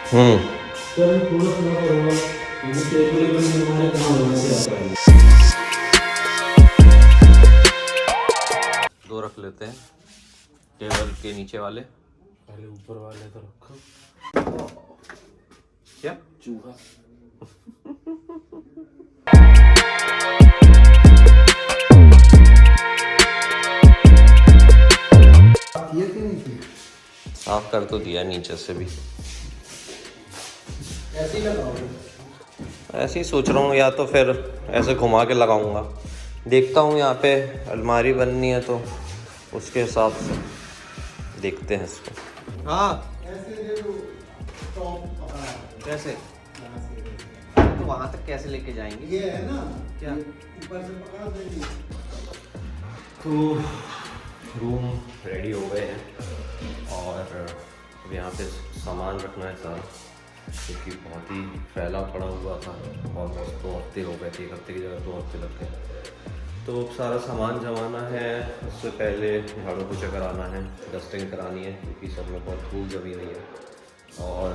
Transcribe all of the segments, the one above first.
Sir थोड़ा सा करूँगा मुझे टेबल हमारे कहाँ होने से आता है। दो रख लेते हैं टेबल के नीचे वाले। पहले ऊपर वाले तो रखो। क्या चूहा ये क्यों नहीं थी? साफ कर तो दिया नीचे से भी। ऐसे ही लगाओगे? ऐसे ही सोच रहा हूँ, या तो फिर ऐसे घुमा के लगाऊंगा। देखता हूँ यहाँ पे अलमारी बननी है तो उसके हिसाब से देखते हैं इसको। हाँ कैसे तो वहाँ तक कैसे लेके जाएंगे? ये है ना क्या ऊपर से पकड़ देंगे। तो रूम रेडी हो गए हैं और अब यहाँ पे सामान रखना है सारा, क्योंकि बहुत ही फैला पड़ा हुआ था। ऑलमोस्ट 2 हफ्ते हो गए थे, 1 हफ्ते की जगह 2 हफ्ते लग गए। तो अब सारा सामान जमाना है, उससे पहले झाड़ू पोछा कराना है, डस्टिंग करानी है, क्योंकि सब में बहुत धूल जमी हुई है। और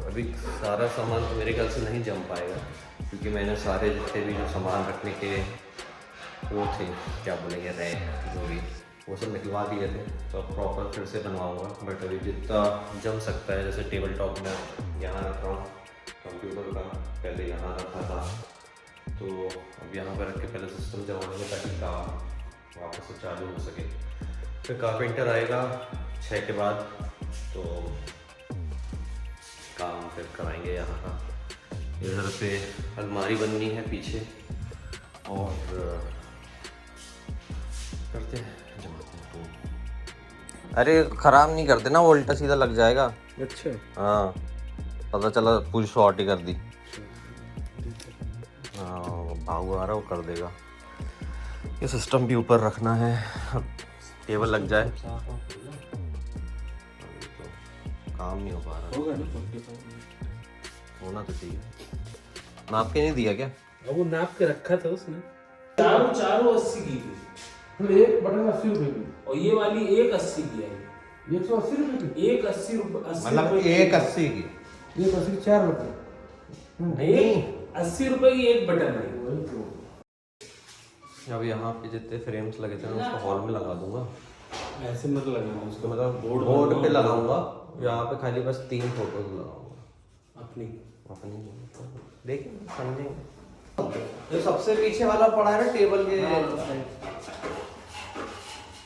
अभी सारा सामान तो मेरे ख्याल से नहीं जम पाएगा, क्योंकि मैंने सारे जितने भी जो सामान रखने के वो थे, क्या बोलेंगे, रैक जो भी, वो सब निकलवा दिए थे। तो अब प्रॉपर फिर से बनवाऊँगा। बट अभी जितना जम सकता है, जैसे टेबल टॉप में यहाँ रख रहा हूँ कंप्यूटर का, पहले यहाँ रखा था, तो अब यहाँ पर रख के पहले सिस्टम जमाएंगे ताकि काम वापस से चालू हो सके। फिर कारपेंटर आएगा 6 के बाद, तो काम फिर कराएंगे यहाँ का। इधर पे अलमारी बननी है पीछे, और करते हैं, जमाते हैं तो। अरे ख़राब नहीं करते ना, वो उल्टा सीधा लग जाएगा। अच्छा हाँ, पता चला पूरी शॉर्ट ही कर दी। हाँ, भाऊ आ रहा, वो कर देगा। ये सिस्टम भी ऊपर रखना है, अब टेबल लग जाए। अभी तो काम नहीं हो पा रहा। होगा ना, होना तो चाहिए। नाप के नहीं दिया क्या? वो नाप के रखा था उसने। चारों 80 की थी। एक बटन 80 रुपए की, और ये वाली एक 80 की है। 180 रुपए की, एक 80 रुपए, मतलब एक 80 की, एक 80 की 4 बटन नहीं 80 रुपए की एक बटन है। अब यहाँ पे जितने फ्रेम्स लगे थे ना, उसको हॉल में लगा दूंगा। ऐसे मत लगाना उसको, मतलब बोर्ड पे लगाऊंगा, यहाँ पे खाली बस 3 फोटोज लगाऊंगा अपनी देखेंगे, समझेंगे। जो सबसे पीछे वाला पड़ा है ना टेबल के,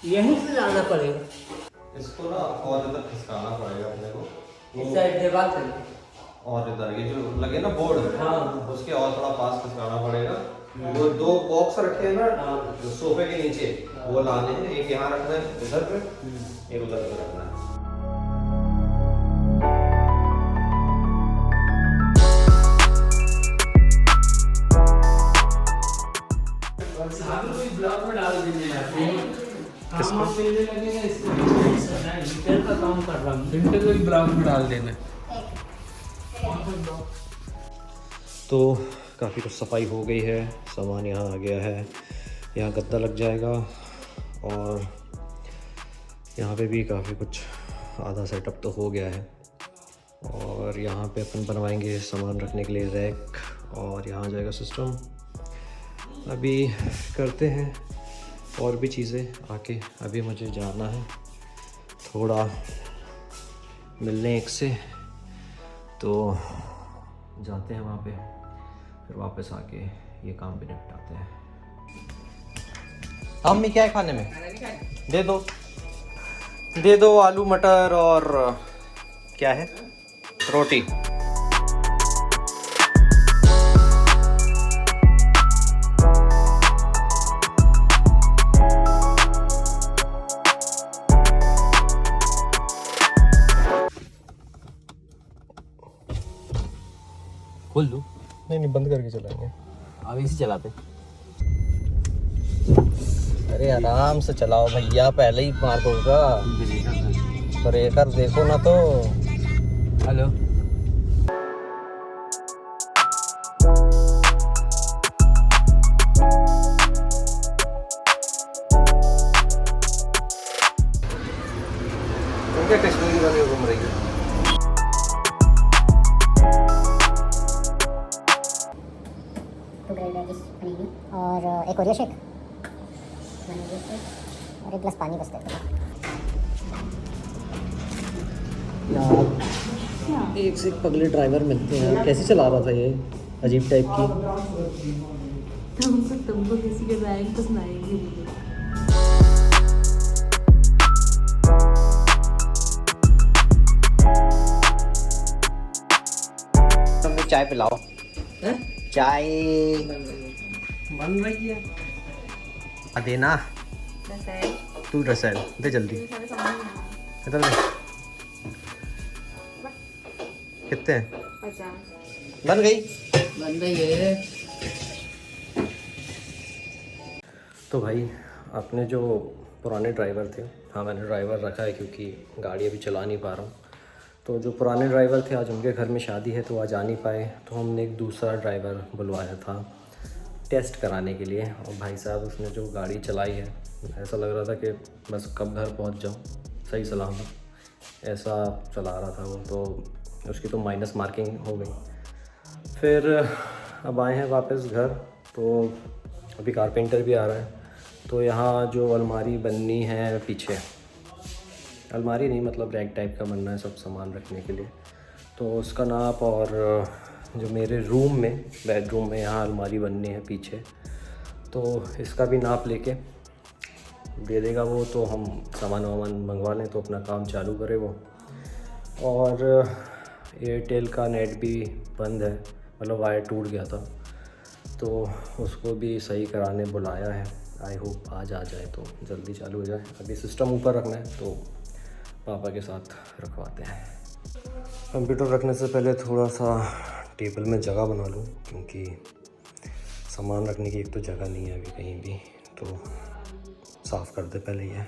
यहीं से जाना पड़ेगा, इसको ना और इधर खिसकाना पड़ेगा अपने को। इस साइड दीवार पे, और इधर ये जो लगे ना बोर्ड, हाँ, उसके और थोड़ा पास खिसकाना पड़ेगा। वो 2 बॉक्स रखे हैं ना सोफे के नीचे, वो लाने हैं। एक यहाँ रखना है इधर पे, एक उधर पे रखना है। ब्लॉग में डाल देंगे किसको? रिपेयर का काम कर रहा हूँ, घंटे को ही ब्लॉग में डाल देना। तो काफ़ी कुछ सफाई हो गई है, सामान यहाँ आ गया है, यहाँ गद्दा लग जाएगा, और यहाँ पे भी काफ़ी कुछ आधा सेटअप तो हो गया है। और यहाँ पे अपन बनवाएंगे सामान रखने के लिए रैक, और यहाँ जाएगा सिस्टम। अभी करते हैं और भी चीज़ें आके। अभी मुझे जाना है थोड़ा मिलने एक से, तो जाते हैं वहाँ पे, फिर वापस आके ये काम भी निपटाते हैं। मम्मी क्या है खाने में? दे दो आलू मटर और क्या है, रोटी। खोल दो। नहीं बंद करके चलाएंगे। अब इसी चलाते। अरे आराम से चलाओ भैया, पहले ही मार दूंगा। ब्रेकर देखो ना तो। हेलो, कश्मीरी वाली घूम रही है। और एक ओरियो शेक और एक ग्लास पानी बस दे दो। यार एक से एक पगले ड्राइवर मिलते हैं। कैसे चला रहा था ये अजीब टाइप की। तुमको किसी के ड्राइविंग पसंद आएगी। तुमने चाय पिलाओ। चाय बन रही है। देना तू रसेल दे जल्दी। इधर दे। कितने हैं? 50 बन गई है। तो भाई अपने जो पुराने ड्राइवर थे, हाँ मैंने ड्राइवर रखा है क्योंकि गाड़ी अभी चला नहीं पा रहा हूँ। तो जो पुराने ड्राइवर थे आज उनके घर में शादी है तो आज आ नहीं पाए, तो हमने एक दूसरा ड्राइवर बुलवाया था टेस्ट कराने के लिए। और भाई साहब उसने जो गाड़ी चलाई है ऐसा लग रहा था कि बस कब घर पहुंच जाऊं सही सलामत, ऐसा चला रहा था वो। तो उसकी तो माइनस मार्किंग हो गई। फिर अब आए हैं वापस घर, तो अभी कारपेंटर भी आ रहा है। तो यहाँ जो अलमारी बननी है पीछे, अलमारी नहीं मतलब रैक टाइप का बनना है सब सामान रखने के लिए, तो उसका नाप और जो मेरे रूम में बेडरूम में यहाँ अलमारी बननी है पीछे, तो इसका भी नाप लेके दे देगा वो। तो हम सामान वामान मंगवा लें तो अपना काम चालू करे वो। और एयरटेल का नेट भी बंद है, मतलब वायर टूट गया था, तो उसको भी सही कराने बुलाया है। आई होप आज आ जाए तो जल्दी चालू हो जाए। अभी सिस्टम ऊपर रखना है तो पापा के साथ रखवाते हैं। कंप्यूटर रखने से पहले थोड़ा सा टेबल में जगह बना लूँ, क्योंकि सामान रखने की एक तो जगह नहीं है अभी कहीं भी, तो साफ़ कर दे पहले ये।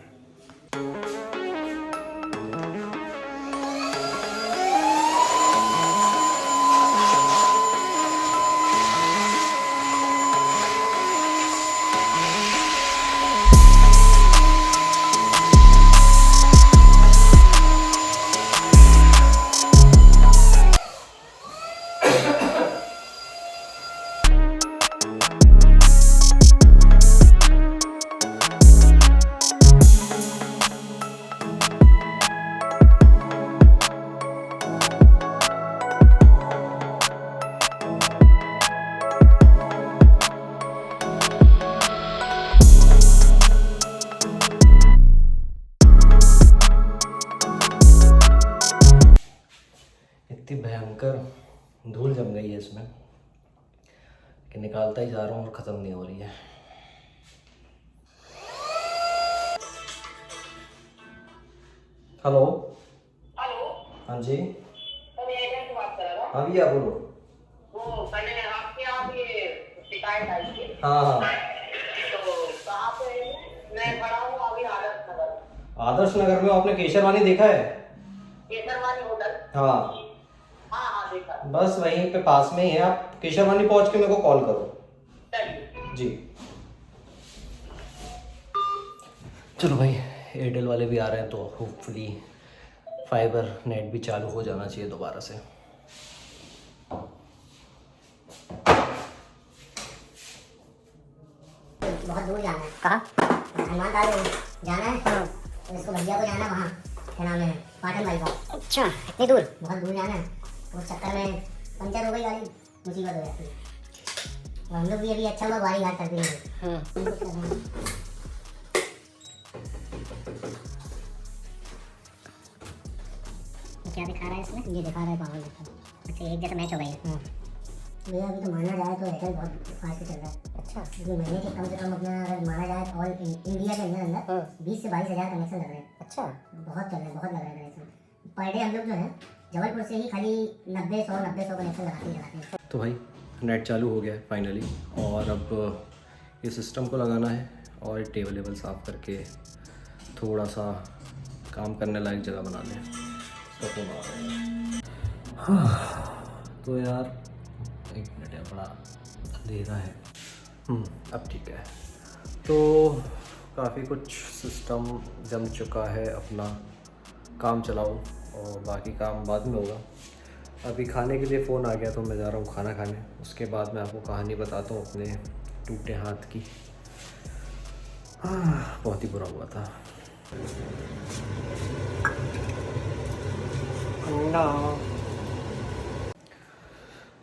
इतनी भयंकर धूल जम गई है इसमें कि निकालता ही जा रहा हूँ और ख़त्म नहीं हो रही है। Hello hello. हाँ जी। सर ये एजेंट बात कर रहा हूँ। हाँ भैया बोलो। वो पहले आपके यहाँ ये शिकायत आई थी। हाँ हाँ। तो कहाँ पे? मैं खड़ा हूँ अभी आदर्श नगर। आदर्श नगर में आपने केशरवानी देखा है? केसरवानी होटल। हाँ हाँ हाँ देखा। बस वहीं पे पास में ही है। आप केशरवानी पहुंच के मेरे को कॉल करो। चलिए। जी चलो भाई, एयरटेल वाले भी आ रहे हैं तो होपफुली फाइबर नेट भी चालू हो जाना चाहिए दोबारा से। बहुत दूर जाना है। कहाँ? हनुमान ताल जाना है। तो इसको भैया को जाना है वहाँ, क्या नाम है, पाटन बाईपास। अच्छा इतनी दूर? बहुत दूर जाना है। उस चक्कर में पंचर हो गई गाड़ी, मुसीबत हो जाती है। और हम लोग भी अभी अच्छा हुआ गाड़ी घाट करते हैं। क्या दिखा रहा है इसमें? ये दिखा रहा है पावर दिखा। अच्छा एक जैसा मैच हो गई है। भैया अभी तो माना जाए तो एयरटेल बहुत फास्ट चल रहा है। अच्छा ये महीने के कम से कम अपना अगर माना जाए ऑल इंडिया के अंदर 20 से 22 हज़ार कनेक्शन लग रहे हैं। अच्छा बहुत चल रहा है, बहुत लग रहा है कनेक्शन। पर डे हम लोग जो है जबलपुर से ही खाली 90-100 कनेक्शन लगाते हैं। तो भाई नेट चालू हो गया है फाइनली, और अब ये सिस्टम को लगाना है और टेबल वेबल साफ़ करके थोड़ा सा काम करने लायक जगह बना लें। तो फोन आ रहा है। हाँ तो यार एक मिनट है, बड़ा अंधेरा है। अब ठीक है। तो काफ़ी कुछ सिस्टम जम चुका है, अपना काम चलाओ और बाकी काम बाद में होगा। अभी खाने के लिए फ़ोन आ गया तो मैं जा रहा हूँ खाना खाने। उसके बाद मैं आपको कहानी बताता हूँ अपने टूटे हाथ की। बहुत ही बुरा हुआ था।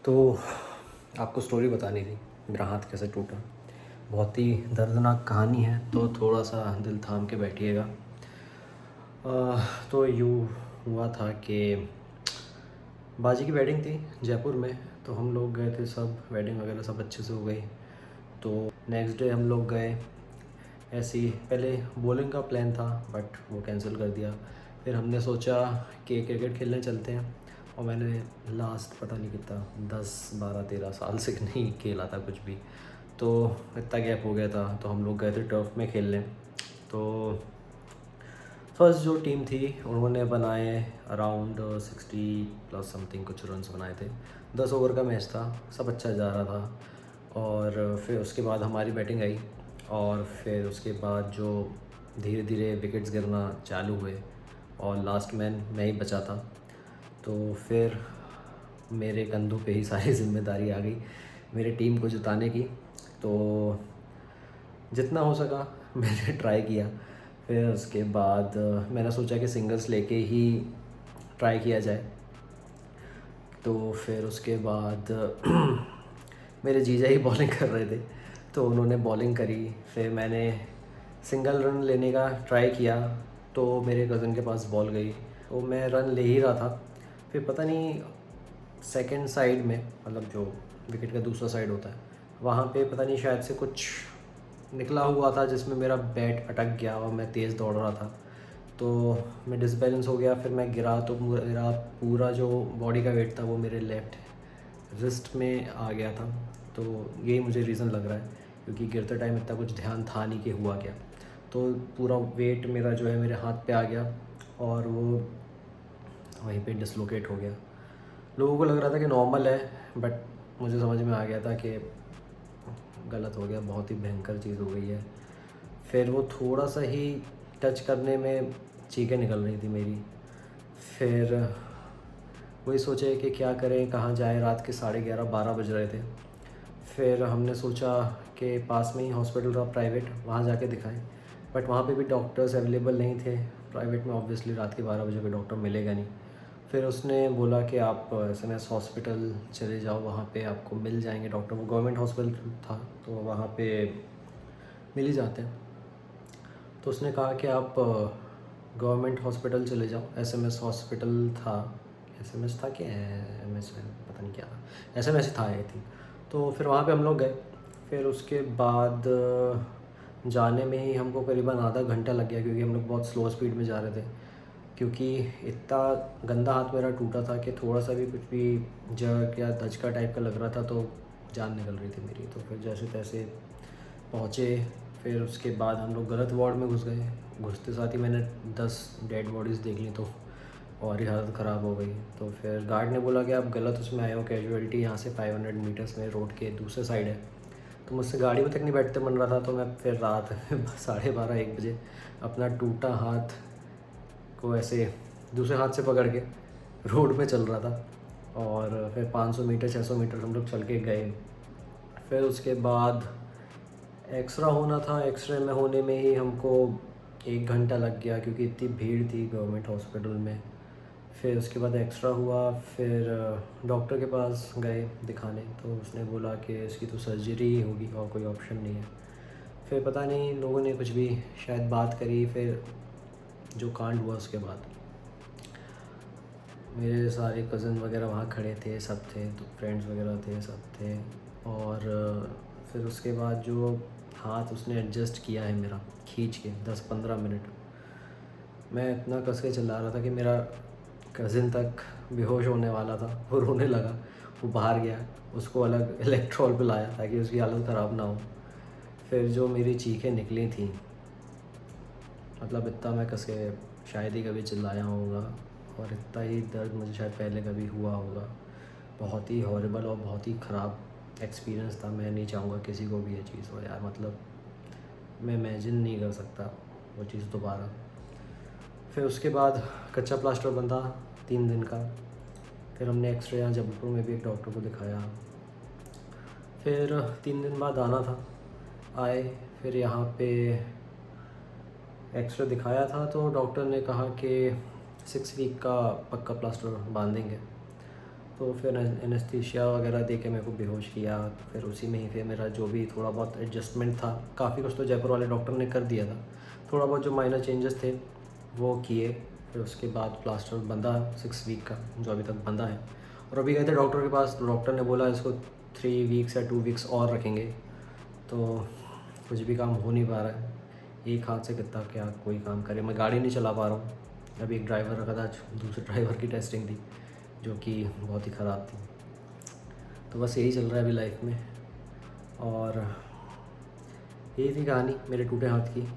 तो आपको स्टोरी बतानी थी मेरा हाथ कैसे टूटा। बहुत ही दर्दनाक कहानी है, तो थोड़ा सा दिल थाम के बैठिएगा। तो यूँ हुआ था कि बाजी की वेडिंग थी जयपुर में, तो हम लोग गए थे सब, वेडिंग वगैरह सब अच्छे से हो गई। तो नेक्स्ट डे हम लोग गए ऐसे ही, पहले बॉलिंग का प्लान था बट वो कैंसिल कर दिया। फिर हमने सोचा कि क्रिकेट खेलने चलते हैं, और मैंने लास्ट पता नहीं कितना 10, 12, 13 साल से नहीं खेला था कुछ भी, तो इतना गैप हो गया था। तो हम लोग गए थे टर्फ में खेलने। तो फर्स्ट जो टीम थी उन्होंने बनाए अराउंड 60+ समथिंग कुछ रन्स बनाए थे। 10 ओवर का मैच था, सब अच्छा जा रहा था। और फिर उसके बाद हमारी बैटिंग आई, और फिर उसके बाद जो धीरे धीरे विकेट्स गिरना चालू हुए, और लास्ट मैन मैं ही बचा था। तो फिर मेरे कंधों पे ही सारी जिम्मेदारी आ गई मेरी टीम को जिताने की। तो जितना हो सका मैंने ट्राई किया। फिर उसके बाद मैंने सोचा कि सिंगल्स लेके ही ट्राई किया जाए। तो फिर उसके बाद मेरे जीजा ही बॉलिंग कर रहे थे, तो उन्होंने बॉलिंग करी। फिर मैंने सिंगल रन लेने का ट्राई किया, तो मेरे कज़न के पास बॉल गई, तो मैं रन ले ही रहा था। फिर पता नहीं सेकंड साइड में, मतलब जो विकेट का दूसरा साइड होता है, वहाँ पे पता नहीं शायद से कुछ निकला हुआ था जिसमें मेरा बैट अटक गया, और मैं तेज़ दौड़ रहा था, तो मैं डिसबैलेंस हो गया। फिर मैं गिरा, तो मेरा पूरा जो बॉडी का वेट था वो मेरे लेफ़्ट रिस्ट में आ गया था। तो यही मुझे रीज़न लग रहा है, क्योंकि गिरते टाइम इतना कुछ ध्यान था नहीं कि हुआ क्या। तो पूरा वेट मेरा जो है मेरे हाथ पे आ गया, और वो वहीं पे डिसलोकेट हो गया। लोगों को लग रहा था कि नॉर्मल है, बट मुझे समझ में आ गया था कि गलत हो गया, बहुत ही भयंकर चीज़ हो गई है। फिर वो थोड़ा सा ही टच करने में चीखें निकल रही थी मेरी। फिर वही सोचे कि क्या करें, कहाँ जाएं। रात के 11:30, 12 बज रहे थे। फिर हमने सोचा कि पास में ही हॉस्पिटल था प्राइवेट, वहाँ जाके दिखाएं, बट वहाँ पे भी डॉक्टर्स अवेलेबल नहीं थे। प्राइवेट में ऑब्वियसली रात के 12 बजे कोई डॉक्टर मिलेगा नहीं। फिर उसने बोला कि आप SMS हॉस्पिटल चले जाओ, वहाँ पे आपको मिल जाएंगे डॉक्टर। वो गवर्नमेंट हॉस्पिटल था, तो वहाँ पे मिल ही जाते हैं। तो उसने कहा कि आप गवर्नमेंट हॉस्पिटल चले जाओ। SMS हॉस्पिटल था, SMS था कि MS पता नहीं क्या था, SMS ही था आई थिंक। तो फिर वहाँ पे हम लोग गए। फिर उसके बाद जाने में ही हमको करीबन आधा घंटा लग गया, क्योंकि हम लोग बहुत स्लो स्पीड में जा रहे थे, क्योंकि इतना गंदा हाथ मेरा टूटा था कि थोड़ा सा भी कुछ भी जर्क या दचका टाइप का लग रहा था तो जान निकल रही थी मेरी। तो फिर जैसे तैसे पहुँचे। फिर उसके बाद हम लोग गलत वार्ड में घुस गए। घुसते साथ ही मैंने 10 डेड बॉडीज़ देख ली, तो और ही हालत ख़राब हो गई। तो फिर गार्ड ने बोला कि आप गलत उसमें आए हो, कैजुअलिटी यहाँ से 500 मीटर्स में रोड के दूसरे साइड है। तो मुझसे गाड़ी में तक नहीं बैठते बन रहा था। तो मैं फिर रात 12:30, 1 बजे अपना टूटा हाथ को ऐसे दूसरे हाथ से पकड़ के रोड में चल रहा था। और फिर 500 मीटर 600 मीटर हम लोग चल के गए। फिर उसके बाद एक्सरा होना था। एक्सरे में होने में ही हमको 1 घंटा लग गया, क्योंकि इतनी भीड़ थी गवर्नमेंट हॉस्पिटल में। फिर उसके बाद एक्सरा हुआ। फिर डॉक्टर के पास गए दिखाने, तो उसने बोला कि इसकी तो सर्जरी ही होगी और कोई ऑप्शन नहीं है। फिर पता नहीं लोगों ने कुछ भी शायद बात करी। फिर जो कांड हुआ उसके बाद मेरे सारे कज़न वगैरह वहाँ खड़े थे, सब थे, तो फ्रेंड्स वगैरह थे, सब थे। और फिर उसके बाद जो हाथ उसने एडजस्ट किया है मेरा खींच के 10-15 मिनट, मैं इतना कस के चिल्ला रहा था कि मेरा कज़न तक बेहोश होने वाला था। वो रोने लगा, वो बाहर गया, उसको अलग इलेक्ट्रॉल पिलाया ताकि उसकी हालत ख़राब ना हो। फिर जो मेरी चीखें निकली थी, मतलब इतना मैं कस के शायद ही कभी चिल्लाया होगा, और इतना ही दर्द मुझे शायद पहले कभी हुआ होगा। बहुत ही हॉरिबल और बहुत ही ख़राब एक्सपीरियंस था। मैं नहीं चाहूँगा किसी को भी ये चीज़ हो यार, मतलब मैं इमेजिन नहीं कर सकता वो चीज़ दोबारा। फिर उसके बाद कच्चा प्लास्टर बंधा 3 दिन का। फिर हमने एक्सरे यहाँ जबलपुर में भी एक डॉक्टर को दिखाया। फिर 3 दिन बाद आना था। आए, फिर यहाँ पे एक्सरे दिखाया था तो डॉक्टर ने कहा कि 6 वीक का पक्का प्लास्टर बांधेंगे। तो फिर एनेस्थीसिया वगैरह दे के मेरे को बेहोश किया। फिर उसी में ही फिर मेरा जो भी थोड़ा बहुत एडजस्टमेंट था, काफ़ी कुछ तो जयपुर वाले डॉक्टर ने कर दिया था, थोड़ा बहुत जो माइनर चेंजेस थे वो किए। फिर उसके बाद प्लास्टर बंधा 6 वीक का, जो अभी तक बंधा है। और अभी गए थे डॉक्टर के पास, तो डॉक्टर ने बोला इसको 3 वीक्स या 2 वीक्स और रखेंगे। तो कुछ भी काम हो नहीं पा रहा है, एक हाथ से कितना क्या कोई काम करे। मैं गाड़ी नहीं चला पा रहा हूँ। अभी एक ड्राइवर रखा था, दूसरे ड्राइवर की टेस्टिंग थी जो कि बहुत ही ख़राब थी। तो बस यही चल रहा है अभी लाइफ में। और यही थी कहानी मेरे टूटे हाथ की।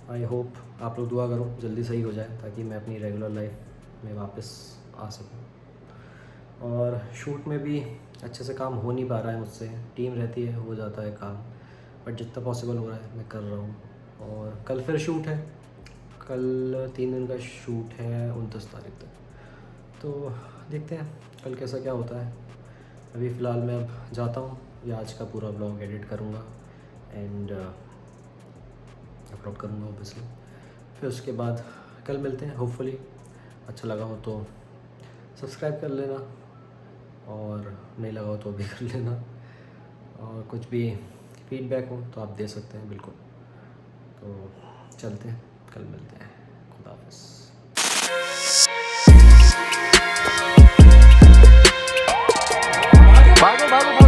आई होप आप लोग दुआ करो जल्दी सही हो जाए, ताकि मैं अपनी रेगुलर लाइफ में वापस आ सकूं। और शूट में भी अच्छे से काम हो नहीं पा रहा है मुझसे, टीम रहती है हो जाता है काम, बट जितना पॉसिबल हो रहा है मैं कर रहा हूँ। और कल फिर शूट है, कल 3 दिन का शूट है 29 तारीख तक। तो देखते हैं कल कैसा क्या होता है। अभी फ़िलहाल मैं अब जाता हूँ, या आज का पूरा ब्लॉग एडिट करूँगा एंड अपलोड करूँगा ऑब्वियसली। फिर उसके बाद कल मिलते हैं। होपफुली अच्छा लगा हो तो सब्सक्राइब कर लेना, और नहीं लगा हो तो भी कर लेना। और कुछ भी फीडबैक हो तो आप दे सकते हैं बिल्कुल। तो चलते हैं, कल मिलते हैं। खुदा हाफ़िज़। भागो भागो